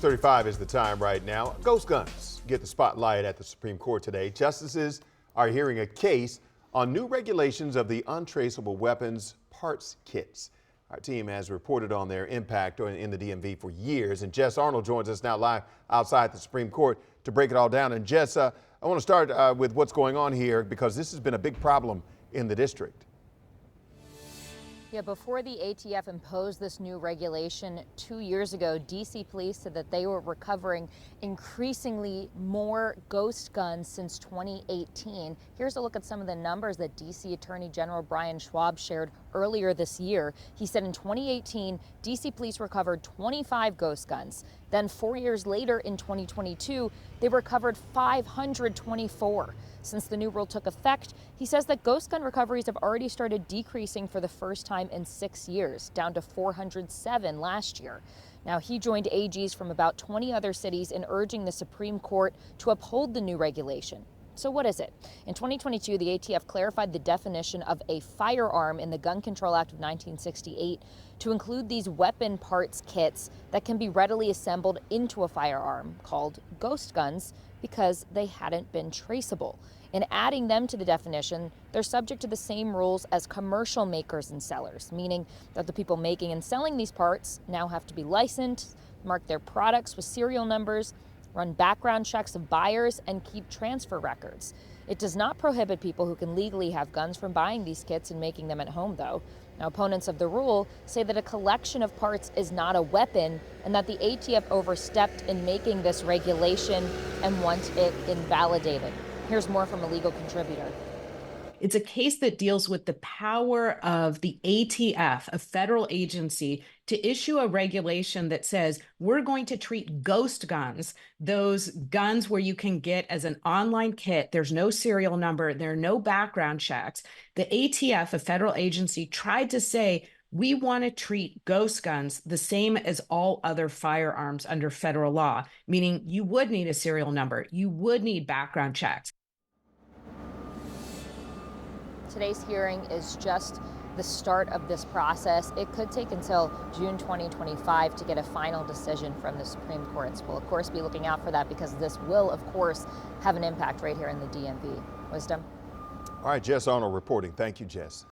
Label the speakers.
Speaker 1: 35 is the time right now. Ghost guns get the spotlight at the Supreme Court today. Justices are hearing a case on new regulations of the untraceable weapons parts kits. Our team has reported on their impact in the DMV for years, and Jess Arnold joins us now live outside the Supreme Court to break it all down. And Jess, I want to start with what's going on here because this has been a big problem in the district.
Speaker 2: Yeah, before the ATF imposed this new regulation 2 years ago, D.C. police said that they were recovering increasingly more ghost guns since 2018. Here's a look at some of the numbers that D.C. Attorney General Brian Schwab shared earlier this year. He said in 2018, D.C. police recovered 25 ghost guns. Then 4 years later in 2022, they recovered 524. Since the new rule took effect, he says that ghost gun recoveries have already started decreasing for the first time in 6 years, down to 407 last year. Now, he joined AGs from about 20 other cities in urging the Supreme Court to uphold the new regulation. So what is it? In 2022, the ATF clarified the definition of a firearm in the Gun Control Act of 1968 to include these weapon parts kits that can be readily assembled into a firearm called ghost guns because they hadn't been traceable. In adding them to the definition, they're subject to the same rules as commercial makers and sellers, meaning that the people making and selling these parts now have to be licensed, mark their products with serial numbers, run background checks of buyers, and keep transfer records. It does not prohibit people who can legally have guns from buying these kits and making them at home, though. Now, opponents of the rule say that a collection of parts is not a weapon and that the ATF overstepped in making this regulation and want it invalidated. Here's more from a legal contributor.
Speaker 3: It's a case that deals with the power of the ATF, a federal agency, to issue a regulation that says we're going to treat ghost guns, those guns where you can get as an online kit, there's no serial number, there are no background checks. The ATF, a federal agency, tried to say we want to treat ghost guns the same as all other firearms under federal law, meaning you would need a serial number, you would need background checks.
Speaker 2: Today's hearing is just the start of this process. It could take until June 2025 to get a final decision from the Supreme Court. We'll, of course, be looking out for that because this will, of course, have an impact right here in the DMV. Wisdom?
Speaker 1: All right, Jess Arnold reporting. Thank you, Jess.